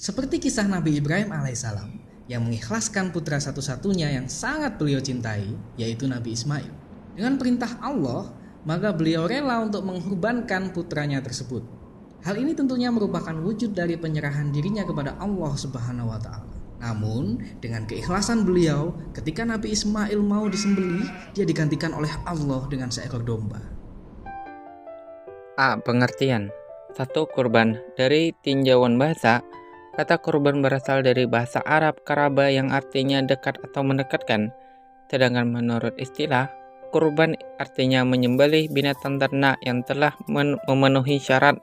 Seperti kisah Nabi Ibrahim alaihissalam yang mengikhlaskan putra satu-satunya yang sangat beliau cintai, yaitu Nabi Ismail. Dengan perintah Allah, maka beliau rela untuk mengorbankan putranya tersebut. Hal ini tentunya merupakan wujud dari penyerahan dirinya kepada Allah Subhanahu wa Ta'ala. Namun, dengan keikhlasan beliau, ketika Nabi Ismail mau disembelih, dia digantikan oleh Allah dengan seekor domba. Pengertian. 1. Kurban. Dari tinjauan bahasa, kata kurban berasal dari bahasa Arab karaba yang artinya dekat atau mendekatkan. Sedangkan menurut istilah, kurban artinya menyembelih binatang ternak yang telah memenuhi syarat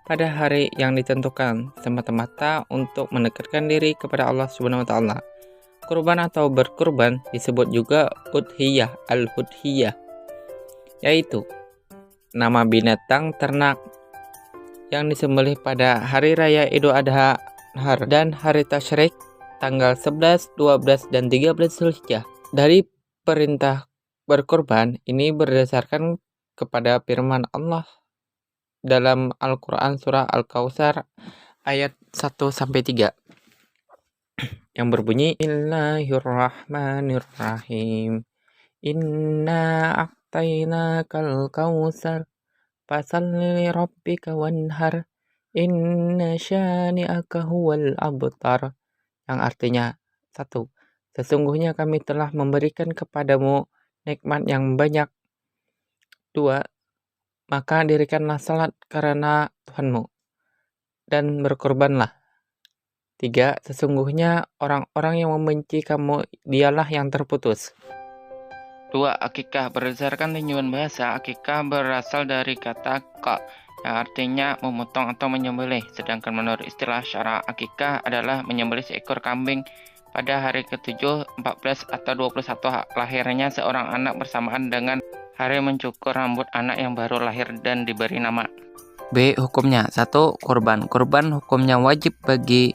pada hari yang ditentukan semata-mata untuk mendekatkan diri kepada Allah Subhanahu wa Ta'ala. Kurban atau berkurban disebut juga udhiyah al-udhiyah, yaitu nama binatang ternak yang disembelih pada hari raya Idul Adha dan hari Tasyrik tanggal 11, 12, dan 13 Zulhijjah. Dari perintah berkurban ini berdasarkan kepada firman Allah dalam Al-Quran surah Al-Kautsar ayat 1-3 yang berbunyi Bismillahirrahmanirrahim. Inna a'tainakal kautsar fasalli rabbika wanhar inna syani'aka huwal abtar, yang artinya 1. Sesungguhnya kami telah memberikan kepadamu nikmat yang banyak. 2. Maka dirikanlah salat karena Tuhanmu dan berkorbanlah. 3. Sesungguhnya orang-orang yang membenci kamu dialah yang terputus. 2. Akikah. Berdasarkan tinjauan bahasa, akikah berasal dari kata ka yang artinya memotong atau menyembelih. Sedangkan menurut istilah syara, akikah adalah menyembelih seekor kambing pada hari ke-7, 14, atau 21 lahirnya seorang anak bersamaan dengan hari mencukur rambut anak yang baru lahir dan diberi nama. B. Hukumnya. 1. Kurban. Kurban hukumnya wajib bagi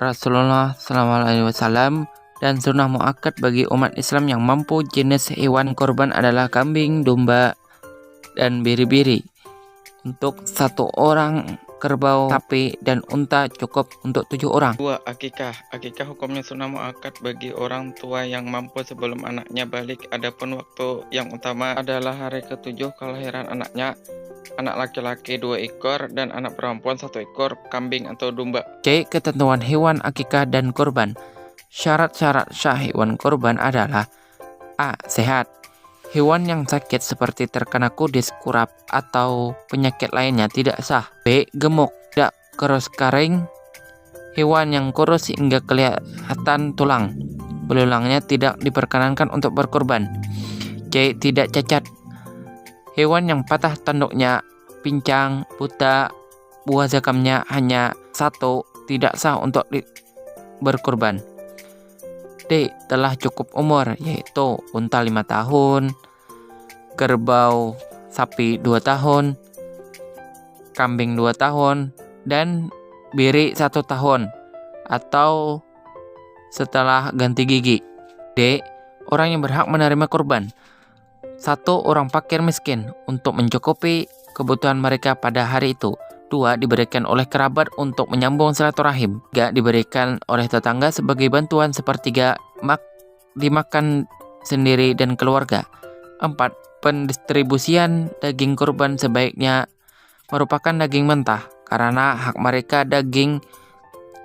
Rasulullah SAW dan sunnah muakkad bagi umat Islam yang mampu. Jenis hewan kurban adalah kambing, domba, dan biri-biri. Untuk 1 orang, kerbau, sapi, dan unta cukup untuk 7 orang. 2. Akikah. Akikah hukumnya sunnah muakkad bagi orang tua yang mampu sebelum anaknya balik. Adapun waktu yang utama adalah hari ke-7 kelahiran anaknya. Anak laki-laki 2 ekor dan anak perempuan 1 ekor kambing atau domba. C. Ketentuan hewan akikah dan kurban. Syarat-syarat sah hewan kurban adalah: A. Sehat. Hewan yang sakit seperti terkena kudis, kurap, atau penyakit lainnya tidak sah. B. Gemuk, tidak kurus kering. Hewan yang kurus hingga kelihatan tulang belulangnya tidak diperkenankan untuk berkurban. C. Tidak cacat. Hewan yang patah tanduknya, pincang, buta, buah zakamnya hanya 1 tidak sah untuk berkurban. D. Telah cukup umur, yaitu unta 5 tahun, kerbau sapi 2 tahun, kambing 2 tahun, dan biri 1 tahun atau setelah ganti gigi. D. Orang yang berhak menerima kurban. 1. Orang fakir miskin untuk mencukupi kebutuhan mereka pada hari itu. 2. Diberikan oleh kerabat untuk menyambung silaturahim. 3. Diberikan oleh tetangga sebagai bantuan. 1/3 dimakan sendiri dan keluarga. 4. Pendistribusian daging kurban sebaiknya merupakan daging mentah, karena hak mereka daging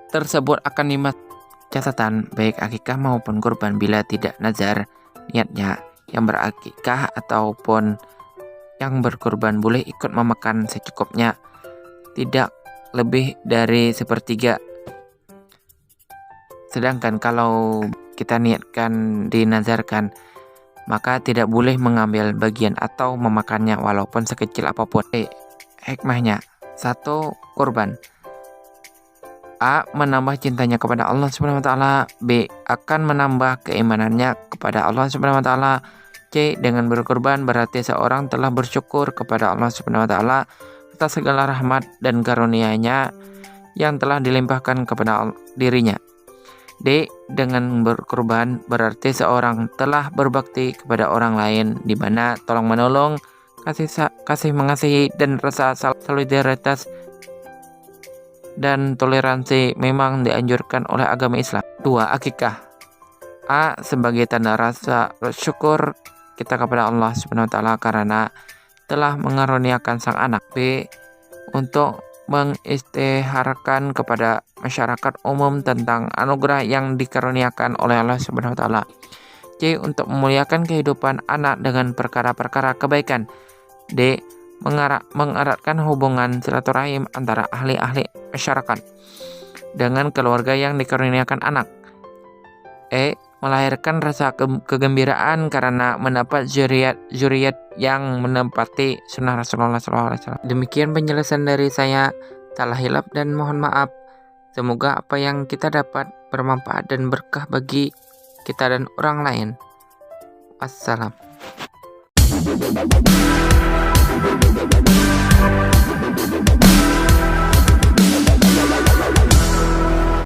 tersebut akan dimakan. Catatan, baik akikah maupun kurban bila tidak nazar niatnya, yang berakikah ataupun yang berkurban boleh ikut memakan secukupnya, tidak lebih dari 1/3. Sedangkan kalau kita niatkan dinazarkan, maka tidak boleh mengambil bagian atau memakannya walaupun sekecil apapun. Hikmahnya. 1. Kurban. A. Menambah cintanya kepada Allah Subhanahu wa Ta'ala. B. Akan menambah keimanannya kepada Allah Subhanahu wa Ta'ala. C. Dengan berkurban berarti seorang telah bersyukur kepada Allah Subhanahu wa Ta'ala atas segala rahmat dan karunia-Nya yang telah dilimpahkan kepada dirinya. D. Dengan berkurban berarti seorang telah berbakti kepada orang lain, di mana tolong menolong, kasih mengasihi, dan rasa solidaritas dan toleransi memang dianjurkan oleh agama Islam. 2. Akikah. A. Sebagai tanda rasa syukur kita kepada Allah Subhanahu wa taala karena telah mengaruniakan sang anak. B. Untuk mengistiharkan kepada masyarakat umum tentang anugerah yang dikaruniakan oleh Allah Subhanahu wa taala. C. Untuk memuliakan kehidupan anak dengan perkara-perkara kebaikan. D. Mengeratkan hubungan silaturahim antara ahli-ahli masyarakat dengan keluarga yang dikaruniakan anak. E. Melahirkan rasa kegembiraan karena mendapat zuriat yang menempati sunnah Rasulullah SAW. Demikian penjelasan dari saya. Salah hilap dan mohon maaf. Semoga apa yang kita dapat bermanfaat dan berkah bagi kita dan orang lain. Wassalam.